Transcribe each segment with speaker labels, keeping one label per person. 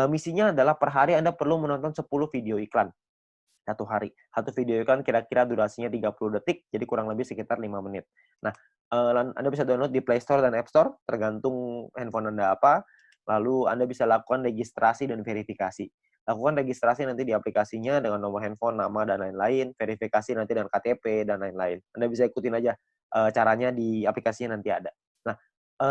Speaker 1: Misinya adalah per hari Anda perlu menonton 10 video iklan. Satu hari. Satu video iklan kira-kira durasinya 30 detik, jadi kurang lebih sekitar 5 menit. Nah, Anda bisa download di Play Store dan App Store, tergantung handphone Anda apa. Lalu Anda bisa lakukan registrasi dan verifikasi. Lakukan registrasi nanti di aplikasinya dengan nomor handphone, nama, dan lain-lain. Verifikasi nanti dengan KTP, dan lain-lain. Anda bisa ikutin aja caranya di aplikasinya nanti ada. Nah,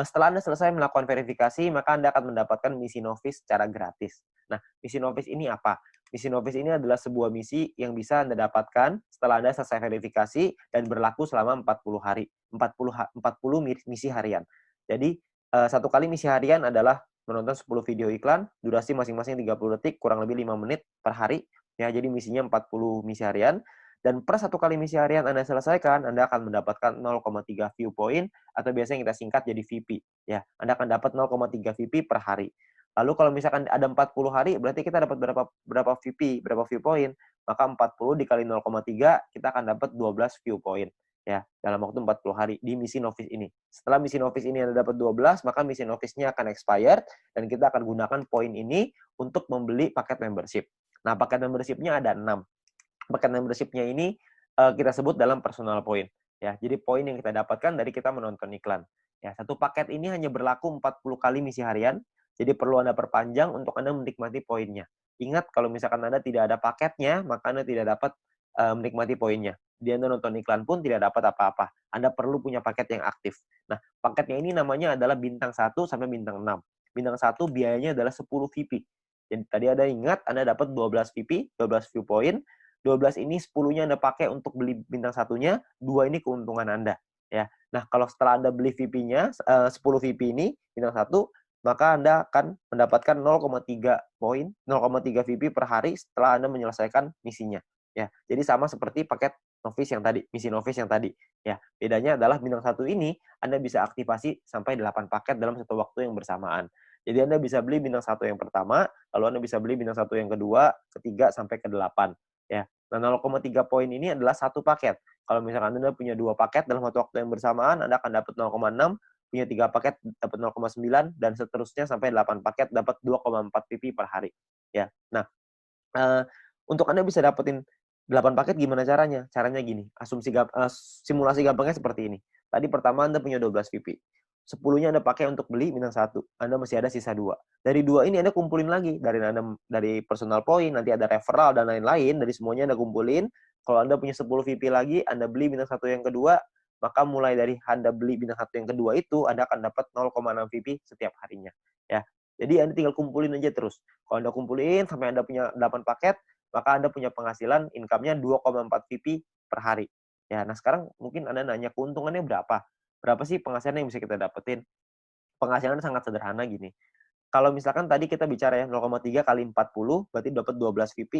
Speaker 1: setelah Anda selesai melakukan verifikasi, maka Anda akan mendapatkan misi novis secara gratis. Nah, misi novis ini apa? Misi novis ini adalah sebuah misi yang bisa Anda dapatkan setelah Anda selesai verifikasi dan berlaku selama 40 hari. 40 misi harian. Jadi, satu kali misi harian adalah menonton 10 video iklan, durasi masing-masing 30 detik, kurang lebih 5 menit per hari. Ya, jadi misinya 40 misi harian. Dan per satu kali misi harian Anda selesaikan, Anda akan mendapatkan 0,3 view point, atau biasanya kita singkat jadi VP. Ya, Anda akan dapat 0,3 VP per hari. Lalu kalau misalkan ada 40 hari, berarti kita dapat berapa VP, berapa view point. Maka 40 dikali 0,3, kita akan dapat 12 view point. Ya, dalam waktu 40 hari di misi novice ini. Setelah misi novice ini Anda dapat 12, maka misi novice-nya akan expired, dan kita akan gunakan poin ini untuk membeli paket membership. Nah, paket membership-nya ada 6. Paket membership-nya ini kita sebut dalam personal point. Ya, jadi poin yang kita dapatkan dari kita menonton iklan. Ya, satu paket ini hanya berlaku 40 kali misi harian, jadi perlu Anda perpanjang untuk Anda menikmati poinnya. Ingat, kalau misalkan Anda tidak ada paketnya, maka Anda tidak dapat menikmati poinnya. Dia Anda nonton iklan pun tidak dapat apa-apa. Anda perlu punya paket yang aktif. Nah, paketnya ini namanya adalah bintang 1 sampai bintang 6. Bintang 1 biayanya adalah 10 VP. Jadi tadi Anda ingat, Anda dapat 12 VP, 12 view point. 12 ini 10-nya Anda pakai untuk beli bintang satunya, 2 ini keuntungan Anda. Ya. Nah, kalau setelah Anda beli VP-nya, 10 VP ini, bintang 1, maka Anda akan mendapatkan 0,3 poin, 0,3 VP per hari setelah Anda menyelesaikan misinya. Ya, jadi sama seperti paket novice yang tadi, misi novice yang tadi. Ya, bedanya adalah bintang 1 ini Anda bisa aktifasi sampai 8 paket dalam satu waktu yang bersamaan. Jadi Anda bisa beli bintang 1 yang pertama, lalu Anda bisa beli bintang 1 yang kedua, ketiga, sampai ke-8. Ya. Nah, 0,3 poin ini adalah satu paket. Kalau misalkan Anda punya 2 paket dalam waktu yang bersamaan, Anda akan dapat 0,6, punya 3 paket dapat 0,9, dan seterusnya sampai 8 paket dapat 2,4 PP per hari. Ya. Nah, untuk Anda bisa dapetin 8 paket gimana caranya? Caranya gini, simulasi gampangnya seperti ini. Tadi pertama Anda punya 12 VP. 10-nya Anda pakai untuk beli bintang 1. Anda masih ada sisa 2. Dari 2 ini Anda kumpulin lagi. Dari personal point, nanti ada referral dan lain-lain. Dari semuanya Anda kumpulin. Kalau Anda punya 10 VP lagi, Anda beli bintang 1 yang kedua, maka mulai dari Anda beli bintang 1 yang kedua itu, Anda akan dapat 0,6 VP setiap harinya. Ya. Jadi Anda tinggal kumpulin aja terus. Kalau Anda kumpulin sampai Anda punya 8 paket, maka Anda punya penghasilan income-nya 2,4 VP per hari. Ya, nah sekarang mungkin Anda nanya keuntungannya berapa? Berapa sih penghasilan yang bisa kita dapetin? Penghasilan sangat sederhana gini. Kalau misalkan tadi kita bicara ya 0,3 kali 40 berarti dapat 12 VP,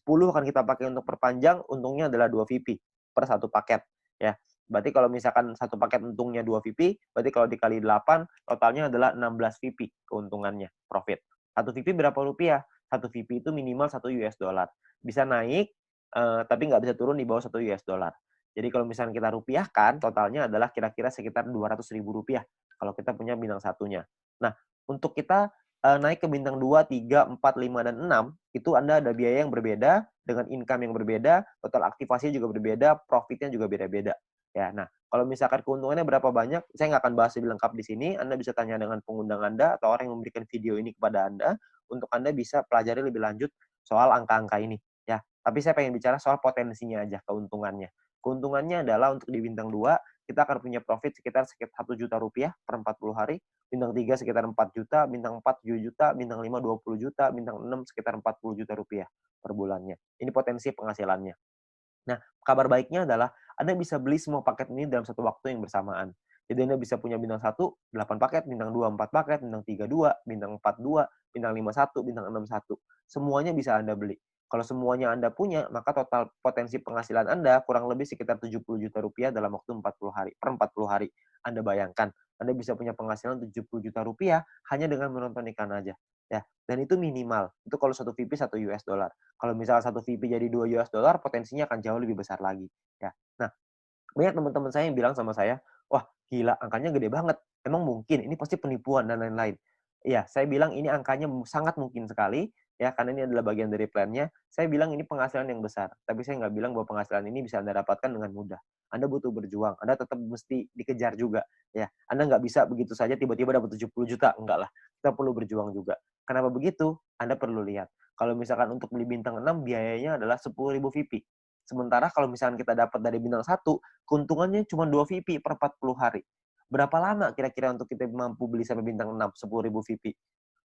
Speaker 1: 10 akan kita pakai untuk perpanjang, untungnya adalah 2 VP per satu paket ya. Berarti kalau misalkan satu paket untungnya 2 VP, berarti kalau dikali 8 totalnya adalah 16 VP keuntungannya, profit. Satu VP berapa rupiah? Satu VP itu minimal 1 US dollar. Bisa naik tapi nggak bisa turun di bawah 1 US dollar. Jadi kalau misalkan kita rupiahkan, totalnya adalah kira-kira sekitar 200.000 rupiah kalau kita punya bintang satunya. Nah, untuk kita naik ke bintang 2, 3, 4, 5, dan 6, itu Anda ada biaya yang berbeda, dengan income yang berbeda, total aktivasinya juga berbeda, profitnya juga beda-beda. Ya, nah, kalau misalkan keuntungannya berapa banyak, saya nggak akan bahas lebih lengkap di sini. Anda bisa tanya dengan pengundang Anda atau orang yang memberikan video ini kepada Anda, untuk Anda bisa pelajari lebih lanjut soal angka-angka ini. Ya, tapi saya pengen bicara soal potensinya aja, keuntungannya. Keuntungannya adalah untuk di bintang 2, kita akan punya profit sekitar 1 juta rupiah per 40 hari, bintang 3 sekitar 4 juta, bintang 4 7 juta, bintang 5 20 juta, bintang 6 sekitar 40 juta rupiah per bulannya. Ini potensi penghasilannya. Nah, kabar baiknya adalah Anda bisa beli semua paket ini dalam satu waktu yang bersamaan. Jadi Anda bisa punya bintang 1, 8 paket, bintang 2, 4 paket, bintang 3, 2, bintang 4, 2, bintang 5, 1, bintang 6, 1. Semuanya bisa Anda beli. Kalau semuanya Anda punya, maka total potensi penghasilan Anda kurang lebih sekitar 70 juta rupiah dalam waktu 40 hari, per 40 hari. Anda bayangkan, Anda bisa punya penghasilan 70 juta rupiah hanya dengan menonton iklan aja. Ya, dan itu minimal. Itu kalau satu VP 1 US dollar. Kalau misalnya satu VP jadi 2 US dollar, potensinya akan jauh lebih besar lagi. Ya. Nah, banyak teman-teman saya yang bilang sama saya, wah gila angkanya gede banget. Emang mungkin? Ini pasti penipuan dan lain-lain. Iya, saya bilang ini angkanya sangat mungkin sekali, ya, karena ini adalah bagian dari plan-nya. Saya bilang ini penghasilan yang besar, tapi saya nggak bilang bahwa penghasilan ini bisa Anda dapatkan dengan mudah. Anda butuh berjuang, Anda tetap mesti dikejar juga, ya. Anda nggak bisa begitu saja tiba-tiba dapat 70 juta, enggak lah. Kita perlu berjuang juga. Kenapa begitu? Anda perlu lihat. Kalau misalkan untuk beli bintang 6 biayanya adalah 10.000 VP. Sementara kalau misalkan kita dapat dari bintang 1, keuntungannya cuma 2 VP per 40 hari. Berapa lama kira-kira untuk kita mampu beli sampai bintang 6, 10.000 VP?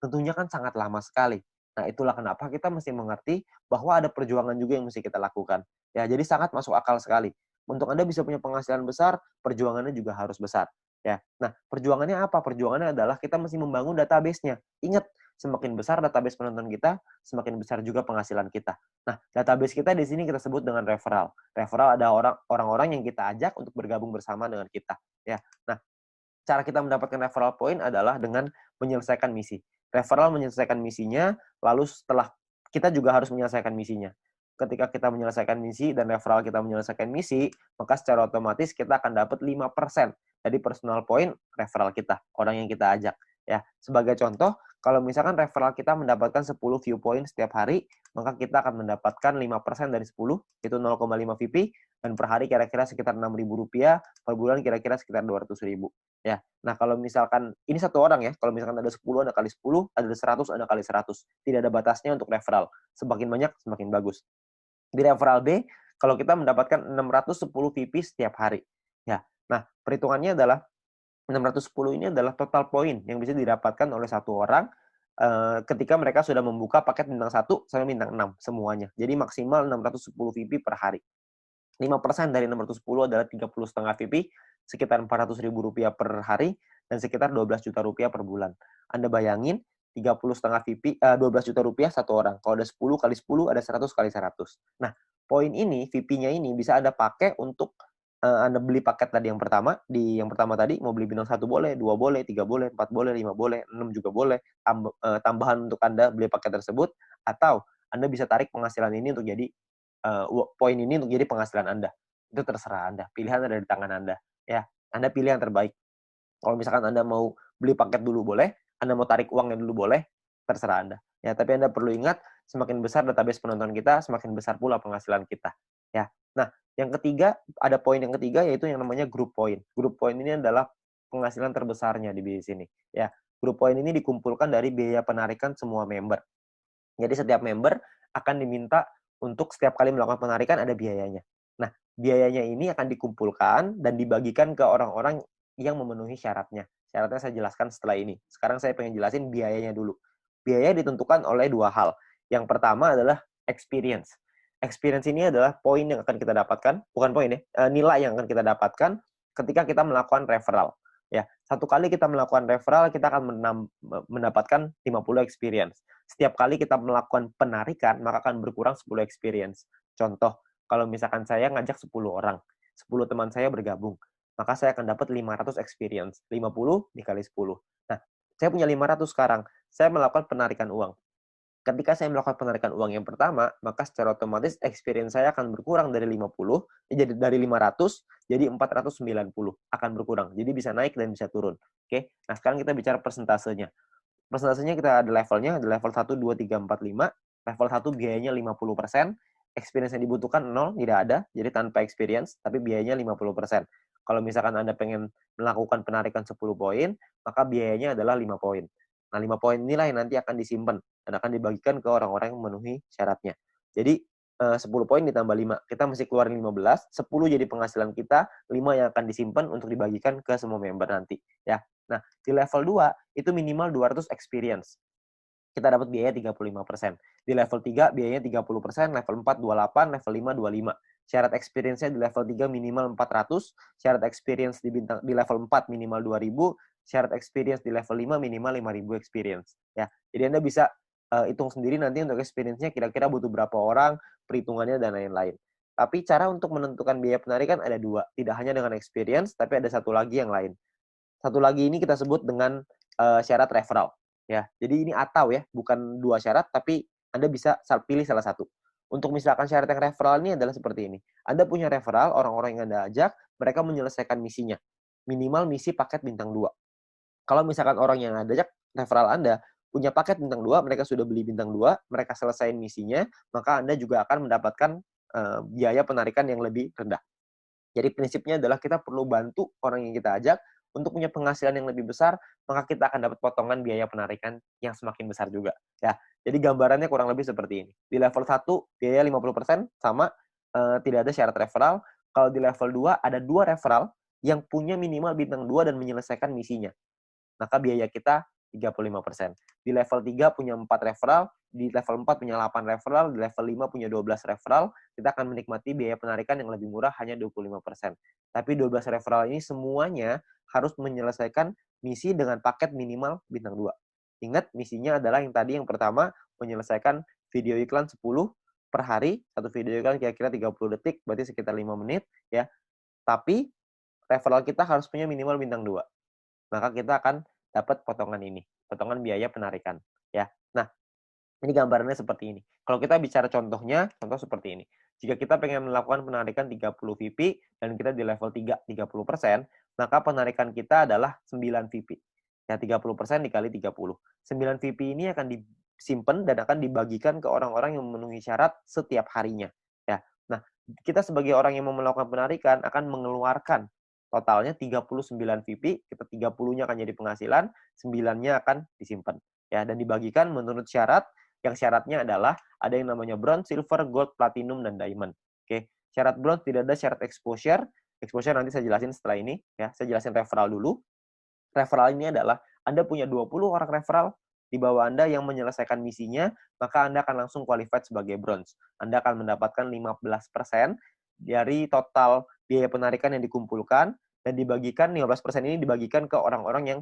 Speaker 1: Tentunya kan sangat lama sekali. Nah, itulah kenapa kita mesti mengerti bahwa ada perjuangan juga yang mesti kita lakukan. Ya, jadi sangat masuk akal sekali. Untuk Anda bisa punya penghasilan besar, perjuangannya juga harus besar. Ya. Nah, perjuangannya apa? Perjuangannya adalah kita mesti membangun database-nya. Ingat, semakin besar database penonton kita, semakin besar juga penghasilan kita. Nah, database kita di sini kita sebut dengan referral. Referral ada orang-orang yang kita ajak untuk bergabung bersama dengan kita. Ya. Nah, cara kita mendapatkan referral point adalah dengan menyelesaikan misi. Referral menyelesaikan misinya, lalu setelah kita juga harus menyelesaikan misinya. Ketika kita menyelesaikan misi dan referral kita menyelesaikan misi, maka secara otomatis kita akan dapat 5% dari personal point referral kita, orang yang kita ajak. Ya, sebagai contoh, kalau misalkan referral kita mendapatkan 10 view point setiap hari, maka kita akan mendapatkan 5% dari 10, itu 0,5 VP, dan per hari kira-kira sekitar Rp6.000, per bulan kira-kira sekitar Rp200.000. Ya, nah kalau misalkan ini satu orang ya, kalau misalkan ada 10, ada kali 10, ada 100, ada kali 100. Tidak ada batasnya untuk referral. Semakin banyak, semakin bagus. Di referral B, kalau kita mendapatkan 610 VP setiap hari. Ya, nah perhitungannya adalah 610 ini adalah total poin yang bisa didapatkan oleh satu orang ketika mereka sudah membuka paket bintang 1 sampai bintang 6 semuanya. Jadi maksimal 610 VP per hari. 5% dari 610 adalah 30,5 VP, sekitar Rp400.000 per hari, dan sekitar Rp12 juta per bulan. Anda bayangin, 30,5 VP, 12 juta rupiah satu orang. Kalau ada 10 kali 10, ada 100 kali 100. Nah, poin ini, VP-nya ini bisa Anda pakai untuk Anda beli paket tadi yang pertama. Di yang pertama tadi, mau beli bintang 1 boleh, 2 boleh, 3 boleh, 4 boleh, 5 boleh, 6 juga boleh. Tambahan untuk Anda beli paket tersebut, atau Anda bisa tarik penghasilan ini untuk jadi poin ini untuk jadi penghasilan Anda. Itu terserah Anda. Pilihan ada di tangan Anda. Ya, Anda pilih yang terbaik. Kalau misalkan Anda mau beli paket dulu boleh, Anda mau tarik uangnya dulu boleh, terserah Anda. Ya, tapi Anda perlu ingat, semakin besar database penonton kita, semakin besar pula penghasilan kita. Ya. Nah, yang ketiga, ada poin yang ketiga yaitu yang namanya group point. Group point ini adalah penghasilan terbesarnya di sini. Ya, group point ini dikumpulkan dari biaya penarikan semua member. Jadi setiap member akan diminta untuk setiap kali melakukan penarikan ada biayanya. Nah, biayanya ini akan dikumpulkan dan dibagikan ke orang-orang yang memenuhi syaratnya. Syaratnya saya jelaskan setelah ini. Sekarang saya pengen jelasin biayanya dulu. Biaya ditentukan oleh dua hal. Yang pertama adalah experience. Experience ini adalah poin yang akan kita dapatkan, bukan poin ya, nilai yang akan kita dapatkan ketika kita melakukan referral. Ya, satu kali kita melakukan referral, kita akan mendapatkan 50 experience. Setiap kali kita melakukan penarikan, maka akan berkurang 10 experience. Contoh, kalau misalkan saya ngajak 10 orang, 10 teman saya bergabung, maka saya akan dapat 500 experience. 50 dikali 10. Nah, saya punya 500 sekarang. Saya melakukan penarikan uang. Ketika saya melakukan penarikan uang yang pertama, maka secara otomatis experience saya akan berkurang dari 50, jadi dari 500 jadi 490 akan berkurang. Jadi bisa naik dan bisa turun. Oke. Nah, sekarang kita bicara persentasenya. Persentasenya kita ada levelnya, ada level 1, 2, 3, 4, 5. Level 1 biayanya 50%, experience yang dibutuhkan 0, tidak ada, jadi tanpa experience, tapi biayanya 50%. Kalau misalkan Anda pengen melakukan penarikan 10 poin, maka biayanya adalah 5 poin. Nah, 5 poin inilah yang nanti akan disimpan dan akan dibagikan ke orang-orang yang memenuhi syaratnya. Jadi, 10 poin ditambah 5. Kita mesti keluarin 15, 10 jadi penghasilan kita, 5 yang akan disimpan untuk dibagikan ke semua member nanti. Ya. Nah, di level 2, itu minimal 200 experience. Kita dapat biaya 35%. Di level 3, biayanya 30%, level 4, 28, level 5, 25. Syarat experience-nya di level 3 minimal 400, syarat experience di level 4 minimal 2000, syarat experience di level 5 minimal 5000 experience. Ya, jadi Anda bisa hitung sendiri nanti untuk experience-nya kira-kira butuh berapa orang, perhitungannya dan lain-lain. Tapi cara untuk menentukan biaya penarikan ada dua, tidak hanya dengan experience, tapi ada satu lagi yang lain. Satu lagi ini kita sebut dengan syarat referral. Ya, jadi ini atau ya, bukan dua syarat, tapi Anda bisa pilih salah satu. Untuk misalkan syarat yang referral ini adalah seperti ini. Anda punya referral, orang-orang yang Anda ajak, mereka menyelesaikan misinya. Minimal misi paket bintang 2. Kalau misalkan orang yang Anda ajak referral Anda punya paket bintang 2, mereka sudah beli bintang 2, mereka selesaiin misinya, maka Anda juga akan mendapatkan biaya penarikan yang lebih rendah. Jadi prinsipnya adalah kita perlu bantu orang yang kita ajak untuk punya penghasilan yang lebih besar, maka kita akan dapat potongan biaya penarikan yang semakin besar juga. Ya, jadi gambarannya kurang lebih seperti ini. Di level 1, biaya 50% sama, tidak ada syarat referral. Kalau di level 2, ada 2 referral yang punya minimal bintang 2 dan menyelesaikan misinya. Maka biaya kita 35%. Di level 3 punya 4 referral, di level 4 punya 8 referral, di level 5 punya 12 referral, kita akan menikmati biaya penarikan yang lebih murah hanya 25%. Tapi 12 referral ini semuanya harus menyelesaikan misi dengan paket minimal bintang 2. Ingat, misinya adalah yang tadi yang pertama, menyelesaikan video iklan 10 per hari, satu video iklan kira-kira 30 detik, berarti sekitar 5 menit, ya. Tapi referral kita harus punya minimal bintang 2. Maka kita akan dapat potongan ini, potongan biaya penarikan, ya. Nah, ini gambarannya seperti ini. Kalau kita bicara contohnya, contoh seperti ini. Jika kita pengen melakukan penarikan 30 VP dan kita di level 3, 30%, maka penarikan kita adalah 9 VP. Ya, 30% dikali 30. 9 VP ini akan disimpan dan akan dibagikan ke orang-orang yang memenuhi syarat setiap harinya. Ya. Nah, kita sebagai orang yang mau melakukan penarikan akan mengeluarkan totalnya 39 VP, kita 30-nya akan jadi penghasilan, 9-nya akan disimpan. Ya, dan dibagikan menurut syarat, yang syaratnya adalah ada yang namanya bronze, silver, gold, platinum, dan diamond. Oke, syarat bronze tidak ada syarat exposure. Exposure nanti saya jelasin setelah ini. Ya, saya jelasin referral dulu. Referral ini adalah Anda punya 20 orang referral di bawah Anda yang menyelesaikan misinya, maka Anda akan langsung qualified sebagai bronze. Anda akan mendapatkan 15% dari total biaya penarikan yang dikumpulkan, dan dibagikan 15% ini dibagikan ke orang-orang yang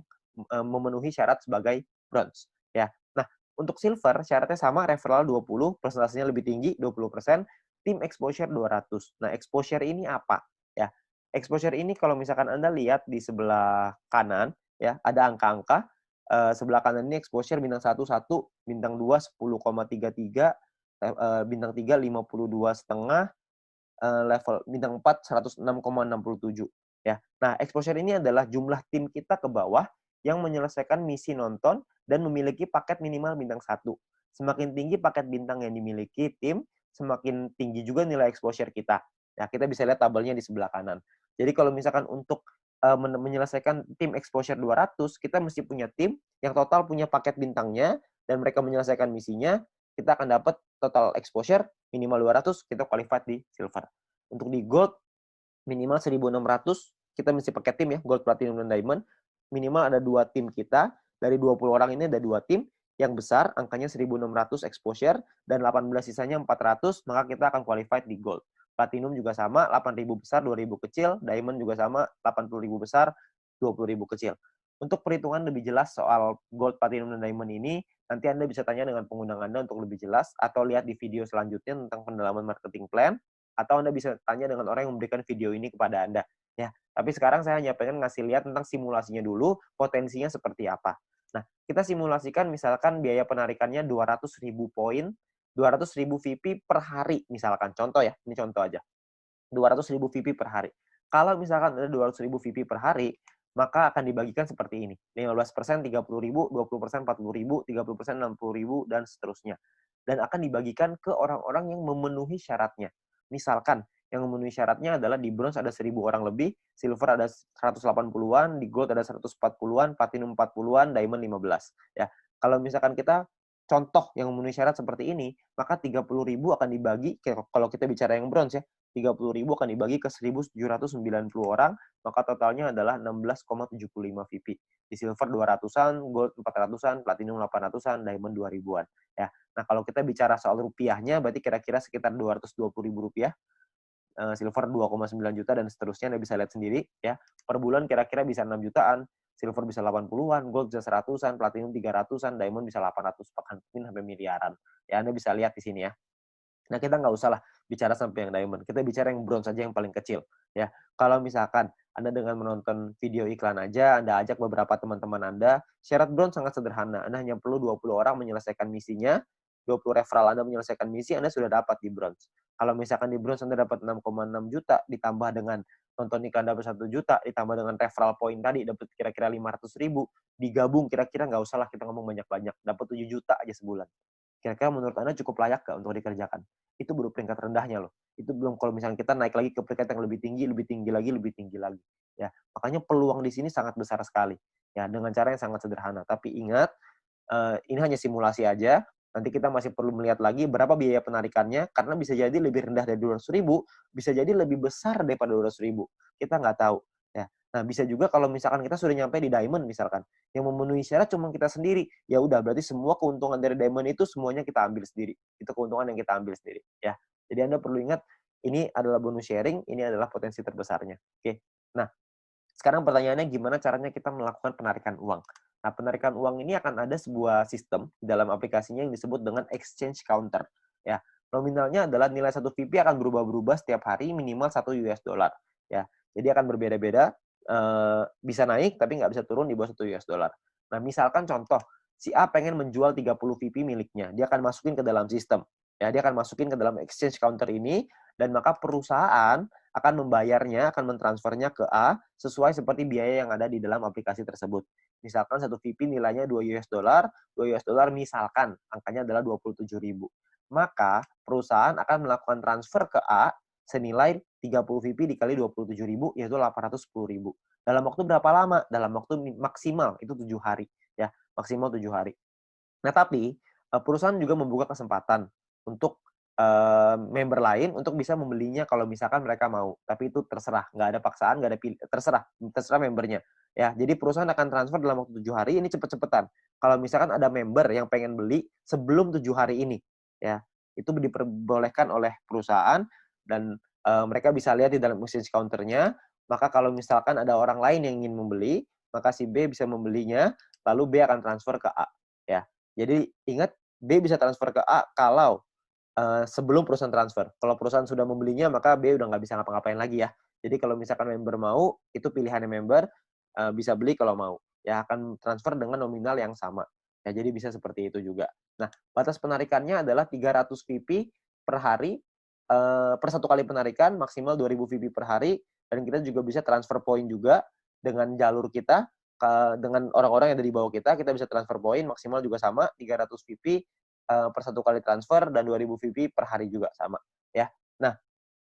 Speaker 1: memenuhi syarat sebagai bronze. Ya. Nah, untuk silver syaratnya sama, referral 20, persentasenya lebih tinggi 20%, tim exposure 200. Nah, exposure ini apa? Ya. Exposure ini kalau misalkan Anda lihat di sebelah kanan, ya, ada angka-angka. Sebelah kanan ini exposure bintang 1 1, bintang 2 10,33, bintang 3 52,5, level bintang 4 106,67, ya. Nah, exposure ini adalah jumlah tim kita ke bawah yang menyelesaikan misi nonton dan memiliki paket minimal bintang 1. Semakin tinggi paket bintang yang dimiliki tim, semakin tinggi juga nilai exposure kita. Nah, kita bisa lihat tabelnya di sebelah kanan. Jadi kalau misalkan untuk menyelesaikan tim exposure 200, kita mesti punya tim yang total punya paket bintangnya dan mereka menyelesaikan misinya, kita akan dapat total exposure minimal 200, kita qualified di silver. Untuk di gold, minimal 1.600, kita mesti pakai tim ya, gold, platinum, dan diamond. Minimal ada 2 tim kita, dari 20 orang ini ada 2 tim, yang besar angkanya 1.600 exposure, dan 18 sisanya 400, maka kita akan qualified di gold. Platinum juga sama, 8.000 besar, 2.000 kecil, diamond juga sama, 80.000 besar, 20.000 kecil. Untuk perhitungan lebih jelas soal gold, platinum, dan diamond ini, nanti Anda bisa tanya dengan pengundang Anda untuk lebih jelas, atau lihat di video selanjutnya tentang pendalaman marketing plan, atau Anda bisa tanya dengan orang yang memberikan video ini kepada Anda. Ya, tapi sekarang saya hanya pengen ngasih lihat tentang simulasinya dulu, potensinya seperti apa. Nah, kita simulasikan misalkan biaya penarikannya 200.000 poin, 200.000 VP per hari misalkan. Contoh ya, ini contoh aja. 200.000 VP per hari. Kalau misalkan ada 200.000 VP per hari, maka akan dibagikan seperti ini. 15% 30.000, 20% 40.000, 30% 60.000, dan seterusnya. Dan akan dibagikan ke orang-orang yang memenuhi syaratnya. Misalkan, yang memenuhi syaratnya adalah di bronze ada 1.000 orang lebih, silver ada 180-an, di gold ada 140-an, platinum 40-an, diamond 15. Ya, kalau misalkan kita contoh yang memenuhi syarat seperti ini, maka 30.000 akan dibagi, kalau kita bicara yang bronze ya, 30.000 akan dibagi ke 1.790 orang, maka totalnya adalah 16,75 VP. Di silver 200-an, gold 400-an, platinum 800-an, diamond 2.000-an. Ya. Nah, kalau kita bicara soal rupiahnya, berarti kira-kira sekitar 220.000 rupiah, silver 2,9 juta, dan seterusnya. Anda bisa lihat sendiri. Ya. Per bulan kira-kira bisa 6 jutaan, silver bisa 80-an, gold bisa 100-an, platinum 300-an, diamond bisa 800, bahkan mungkin sampai miliaran. Ya, Anda bisa lihat di sini ya. Nah, kita nggak usah lah bicara sampai yang diamond. Kita bicara yang bronze saja yang paling kecil. Ya, kalau misalkan Anda dengan menonton video iklan aja, Anda ajak beberapa teman-teman Anda, syarat bronze sangat sederhana. Anda hanya perlu 20 orang menyelesaikan misinya, 20 referral Anda menyelesaikan misi, Anda sudah dapat di bronze. Kalau misalkan di bronze Anda dapat 6,6 juta, ditambah dengan nonton iklan dapat 1 juta, ditambah dengan referral point tadi dapat kira-kira 500.000, digabung kira-kira nggak usah lah kita ngomong banyak-banyak, dapat 7 juta aja sebulan. Kira-kira menurut Anda cukup layak nggak untuk dikerjakan? Itu baru peringkat rendahnya loh. Itu belum kalau misalnya kita naik lagi ke peringkat yang lebih tinggi lagi, lebih tinggi lagi. Ya, makanya peluang di sini sangat besar sekali. Ya, dengan cara yang sangat sederhana. Tapi ingat, ini hanya simulasi aja. Nanti kita masih perlu melihat lagi berapa biaya penarikannya, karena bisa jadi lebih rendah dari 200.000, bisa jadi lebih besar daripada 200.000. Kita nggak tahu. Ya. Nah, bisa juga kalau misalkan kita sudah nyampe di diamond misalkan, yang memenuhi syarat cuma kita sendiri, ya udah berarti semua keuntungan dari diamond itu semuanya kita ambil sendiri. Itu keuntungan yang kita ambil sendiri. Ya. Jadi Anda perlu ingat, ini adalah bonus sharing, ini adalah potensi terbesarnya. Oke. Nah, sekarang pertanyaannya gimana caranya kita melakukan penarikan uang? Nah, penarikan uang ini akan ada sebuah sistem di dalam aplikasinya yang disebut dengan exchange counter. Ya, nominalnya adalah nilai satu VP akan berubah-berubah setiap hari minimal 1 US dollar. Ya, jadi akan berbeda-beda, bisa naik tapi nggak bisa turun di bawah 1 US dollar. Nah, misalkan contoh, si A pengen menjual 30 VP miliknya, dia akan masukin ke dalam sistem. Ya, dia akan masukin ke dalam exchange counter ini, dan maka perusahaan akan membayarnya, akan mentransfernya ke A sesuai seperti biaya yang ada di dalam aplikasi tersebut. Misalkan satu VP nilainya 2 US dollar, 2 US dollar misalkan angkanya adalah 27.000. Maka perusahaan akan melakukan transfer ke A senilai 30 VP dikali 27.000 yaitu 810.000. Dalam waktu berapa lama? Dalam waktu maksimal itu 7 hari ya, maksimal 7 hari. Nah, tapi perusahaan juga membuka kesempatan untuk member lain untuk bisa membelinya kalau misalkan mereka mau. Tapi itu terserah, nggak ada paksaan, nggak ada terserah membernya. Ya, jadi perusahaan akan transfer dalam waktu 7 hari, ini cepet-cepetan. Kalau misalkan ada member yang pengen beli sebelum 7 hari ini, ya, itu diperbolehkan oleh perusahaan dan mereka bisa lihat di dalam exchange counter-nya. Maka kalau misalkan ada orang lain yang ingin membeli, maka si B bisa membelinya, lalu B akan transfer ke A. Ya, jadi ingat, B bisa transfer ke A kalau sebelum perusahaan transfer. Kalau perusahaan sudah membelinya, maka B udah nggak bisa ngapa-ngapain lagi ya. Jadi kalau misalkan member mau, itu pilihannya member, bisa beli kalau mau. Ya akan transfer dengan nominal yang sama. Ya, jadi bisa seperti itu juga. Nah, batas penarikannya adalah 300 VP per hari, per satu kali penarikan, maksimal 2.000 VP per hari, dan kita juga bisa transfer point juga dengan jalur kita, dengan orang-orang yang ada di bawah kita bisa transfer point, maksimal juga sama, 300 VP per satu kali transfer, dan 2.000 VP per hari juga sama. Ya. Nah,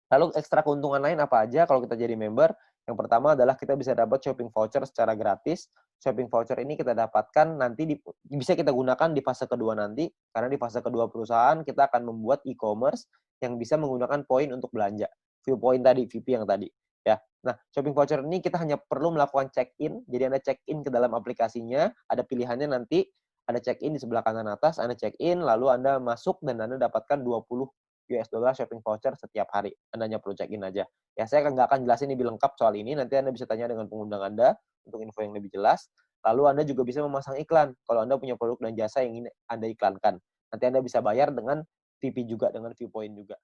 Speaker 1: lalu ekstra keuntungan lain apa aja kalau kita jadi member? Yang pertama adalah kita bisa dapat shopping voucher secara gratis. Shopping voucher ini kita dapatkan nanti bisa kita gunakan di fase kedua nanti, karena di fase kedua perusahaan kita akan membuat e-commerce yang bisa menggunakan poin untuk belanja. View point tadi, VP yang tadi. Ya. Nah, shopping voucher ini kita hanya perlu melakukan check-in. Jadi Anda check-in ke dalam aplikasinya, ada pilihannya nanti, ada check-in di sebelah kanan atas, Anda check-in, lalu Anda masuk dan Anda dapatkan 20 US dollar shopping voucher setiap hari. Anda hanya perlu check-in aja. Ya, saya nggak akan jelasin lebih lengkap soal ini. Nanti Anda bisa tanya dengan pengundang Anda untuk info yang lebih jelas. Lalu Anda juga bisa memasang iklan kalau Anda punya produk dan jasa yang ingin Anda iklankan. Nanti Anda bisa bayar dengan VP juga, dengan Viewpoint juga.